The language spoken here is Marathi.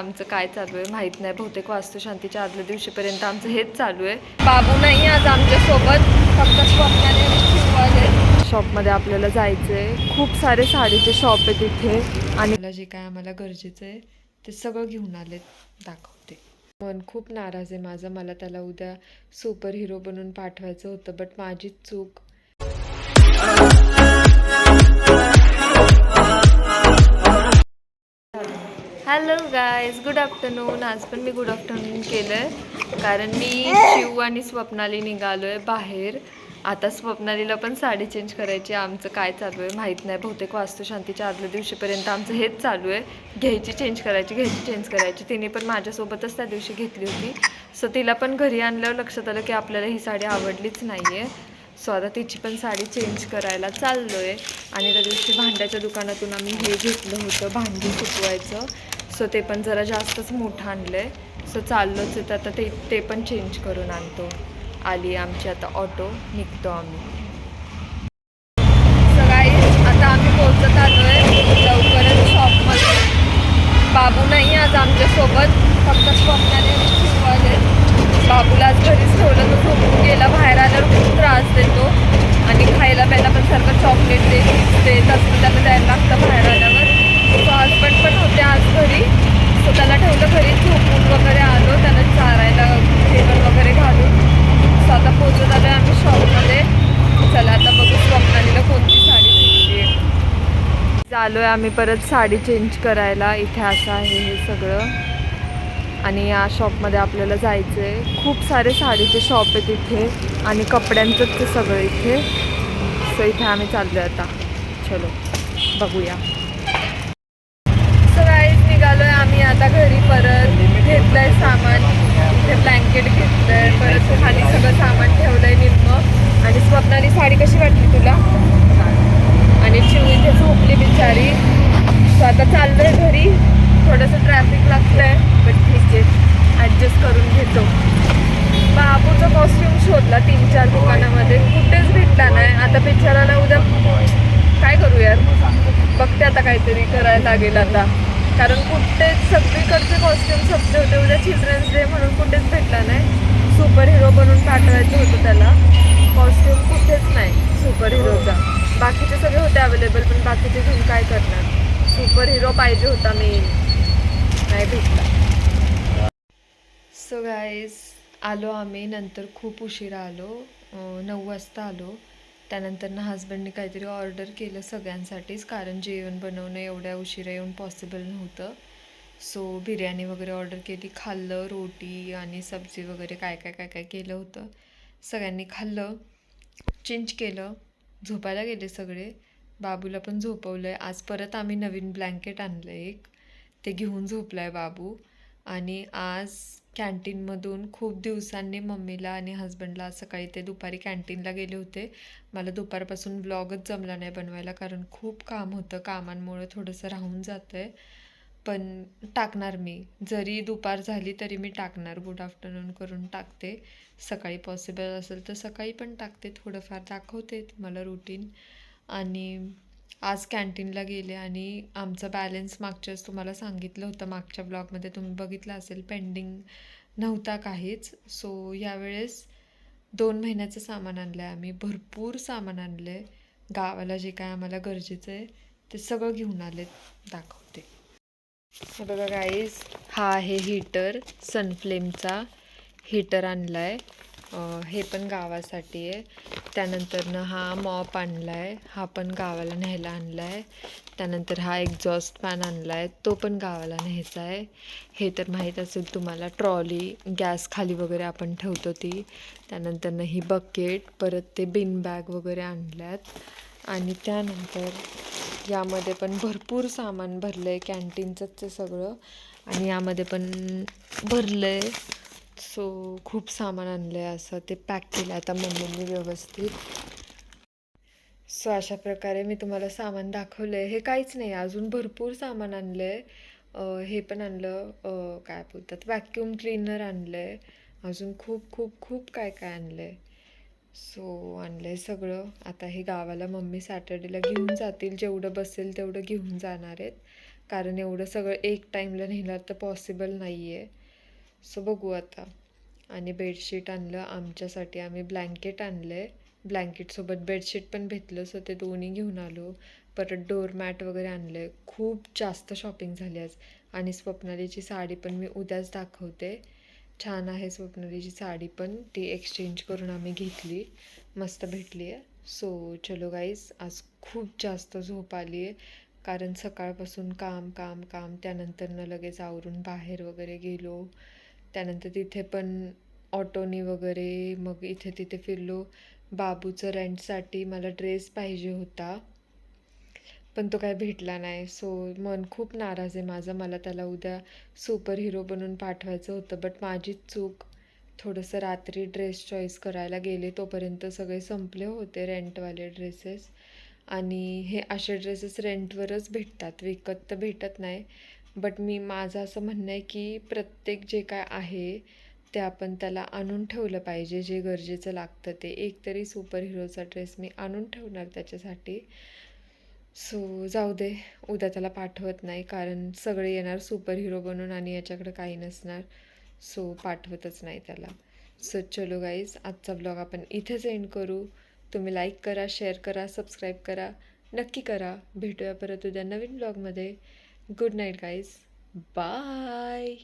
आमचं काय चालू आहे माहीत नाही. बहुतेक वास्तुशांतीच्या आदल्या दिवशीपर्यंत आमचं हेच चालू आहे. बाबू नाही आज आमच्यासोबत, फक्त स्वप्नाने शॉपमध्ये आपल्याला जायचं आहे. खूप सारे साडीचे शॉप आहे तिथे आणि मला जे काय आम्हाला गरजेचं आहे ते सगळं घेऊन आलेत. दाखवते. मन खूप नाराज आहे माझं. मला त्याला उद्या सुपर हिरो बनवून पाठवायचं होतं, बट माझीच चूक. Hello guys, good afternoon. आज पण मी गुड आफ्टरनून केलं आहे कारण मी शिव आणि स्वप्नाली निघालो आहे बाहेर. आता स्वप्नालीला पण साडी चेंज करायची. आमचं काय चालू आहे माहीत नाही. बहुतेक वास्तुशांतीच्या आदल्या दिवशीपर्यंत आमचं हेच चालू आहे. घ्यायची चेंज करायची. तिने पण माझ्यासोबतच त्या दिवशी घेतली होती. सो तिला पण घरी आणल्यावर लक्षात आलं की आपल्याला ही साडी आवडलीच नाही आहे. सो आता तिची पण साडी चेंज करायला चाललो आहे. आणि त्या दिवशी भांड्याच्या दुकानातून आम्ही हे घेतलं होतं, भांडी सुकवायचं. सो ते पण जरा जास्तच मोठं आणलं आहे. सो चाललोच आहे तर आता ते पण चेंज करून आणतो. आली आमची आता ऑटो, निघतो आम्ही. सकाळी आता आम्ही पोहोचत आलो आहे लवकरच शॉपमध्ये. बाबू नाही आज आमच्यासोबत, फक्त स्वप्नाने शिकवाले. बाबूला आज घरीच ठेवलं, तो झोपून गेला. बाहेर आल्यावर खूप त्रास देतो आणि खायला प्यायला पण सारखं चॉकलेट दे, चिप्स दे, तसं त्याला द्यायला लागतं बाहेर आल्यावर. सो हजबंड पण होते आज घरी, सो त्याला ठेवलं घरी. झोपून वगैरे आलो, त्याला चारायला जेवण वगैरे घालून. सो आता पोहोचत आलो आम्ही शॉपमध्ये. चला आता बघू स्वप्नालीला कोणती साडी भेटते. चालू आहे आम्ही परत साडी चेंज करायला. इथे असं आहे हे सगळं आणि या शॉपमध्ये आपल्याला जायचं आहे. खूप सारे साडीचे शॉप आहे तिथे आणि कपड्यांचंच ते सगळं इथे. सो इथे आम्ही चाललो आहे आता. चलो बघूया. निघालोय आम्ही आता घरी. परत घेतलंय सामान, इथे ब्लँकेट घेतलंय, परत खाली सगळं सामान ठेवलंय निम्म. आणि स्वप्नाली साडी कशी वाटली तुला? आणि चिव इथे झोपली बिचारी. सो आता चाललोय घरी. थोडंसं ट्रॅफिक लागतंय बट ठीक आहे, ॲडजस्ट करून घेतो. बाबूचा कॉस्ट्युम शोधला 3-4 दुकानामध्ये, कुठेच भेटला नाही. आता बिचाराला उद्या काय करू यार, बघते आता काहीतरी करायला लागेल आता. कारण कुठेच सगळीकडचे कॉस्ट्युम संपले होते. उद्या चिल्ड्रन्स डे म्हणून कुठेच भेटला नाही. सुपर हिरो बनवून पाठवायचं होतं त्याला. कॉस्ट्युम कुठेच नाही सुपर हिरोचा. बाकीचे सगळे होते अवेलेबल, पण बाकीचे घेऊन काय करणार. सुपर हिरो पाहिजे होता मेन, नाही भेटला. सो गाईज आलो आम्ही. नंतर खूप उशिरा आलो, 9 वाजता आलो. त्यानंतर हजबंडने काहीतरी ऑर्डर केलं सगळ्यांसाठीच, कारण जेवण बनवणं एवढ्या उशिरा येऊन पॉसिबल नव्हतं. सो बिर्याणी वगैरे ऑर्डर केली, खाल्लं. रोटी आणि सब्जी वगैरे काय काय काय काय केलं होतं. सगळ्यांनी खाल्लं, चेंज केलं, झोपायला गेले सगळे. बाबूला पण झोपवलं आहे. आज परत आम्ही नवीन ब्लँकेट आणलं एक, ते घेऊन झोपला आहे बाबू. आणि आज कॅन्टीनमधून खूप दिवसांनी मम्मीला आणि हजबंडला सकाळी ते दुपारी कॅन्टीनला गेले होते. मला दुपारपासून ब्लॉगच जमला नाही बनवायला, कारण खूप काम होतं. कामांमुळे थोडंसं राहून जातं आहे, पण टाकणार मी. जरी दुपार झाली तरी मी टाकणार. गुड आफ्टरनून करून टाकते. सकाळी पॉसिबल असेल तर सकाळी पण टाकते. थोडंफार दाखवते तुम्हाला रुटीन. आणि आज कॅन्टीनला गेले आणि आमचा बॅलन्स मागच्याच तुम्हाला सांगितलं होतं, मागच्या ब्लॉगमध्ये तुम्ही बघितलं असेल, पेंडिंग नव्हता काहीच. सो यावेळेस 2 महिन्याचं सामान आणलं आहे आम्ही. भरपूर सामान आणलं आहे. गावाला जे काय आम्हाला गरजेचं आहे ते सगळं घेऊन आले. दाखवते. हे बघा गाईज, हा आहे हीटर. सनफ्लेमचा हीटर आणला आहे. हे पण गावासाठी आहे. त्यानंतरनं हा मॉप आणला आहे, हा पण गावाला न्यायला आणला आहे. त्यानंतर हा एक्झॉस्ट फॅन आणला आहे, तो पण गावाला न्यायचा आहे. हे तर माहीत असेल तुम्हाला, ट्रॉली गॅस खाली वगैरे आपण ठेवतो ती. त्यानंतरनं ही बकेट, परत ते बिन बॅग वगैरे आणल्यात. आणि त्यानंतर यामध्ये पण भरपूर सामान भरलं आहे, कॅन्टीनचंच ते सगळं. आणि यामध्ये पण भरलं आहे. सो खूप सामान आणलं आहे. असं ते पॅक केलं आता मम्मीने व्यवस्थित. सो अशा प्रकारे मी तुम्हाला सामान दाखवलं आहे. हे काहीच नाही, अजून भरपूर सामान आणलं आहे. हे पण आणलं, काय बोलतात, व्हॅक्यूम क्लीनर आणलं आहे. अजून खूप खूप खूप काय काय आणलं आहे. सो आणलं आहे सगळं. आता हे गावाला मम्मी सॅटर्डेला घेऊन जातील. जेवढं बसेल तेवढं घेऊन जाणार आहेत, कारण एवढं सगळं एक टाईमला नेलं तर पॉसिबल नाही आहे. सो बघू आता. आणि बेडशीट आणलं आमच्यासाठी, आम्ही ब्लँकेट आणलं आहे, ब्लँकेटसोबत बेडशीट पण भेटलं, सो ते दोन्ही घेऊन आलो. परत डोरमॅट वगैरे आणलं आहे. खूप जास्त शॉपिंग झाली आज. आणि स्वप्नालीची साडी पण मी उद्याच दाखवते. छान आहे स्वप्नालीची साडी पण, ती एक्सचेंज करून आम्ही घेतली, मस्त भेटली आहे. सो चलो गाईज, आज खूप जास्त झोप आली आहे कारण सकाळपासून काम काम काम, त्यानंतरनं लगेच आवरून बाहेर वगैरे गेलो, त्यानंतर तिथे पण ऑटोनी वगैरे, मग इथे तिथे फिरलो. बाबूचं रेंटसाठी मला ड्रेस पाहिजे होता पण तो काय भेटला नाही. सो मन खूप नाराज आहे माझं. मला त्याला उद्या सुपर हिरो बनवून पाठवायचं होतं, बट माझीच चूक. थोडंसं रात्री ड्रेस चॉईस करायला गेले तोपर्यंत सगळे संपले होते रेंटवाले ड्रेसेस. आणि हे असे ड्रेसेस रेंटवरच भेटतात, विकत तर भेटत नाही. बट माझं असं म्हणणं आहे की प्रत्येक जे काय आहे ते आपण त्याला आणून ठेवलं पाहिजे, जे गरजेचं लागतं ते. एक तरी सुपर हिरोचा ड्रेस मी आणून ठेवणार त्याच्यासाठी. सो जाऊ दे, उद्या त्याला पाठवत नाही कारण सगळे येणार सुपर हिरो बनून आणि याच्याकडे काही नसणार. सो पाठवतच नाही त्याला. सो चलो गाईज, आजचा ब्लॉग आपण इथेच एंड करू. तुम्ही लाईक करा, शेअर करा, सबस्क्राईब करा, नक्की करा. भेटूया परत उद्या नवीन ब्लॉगमध्ये. Good night guys, bye.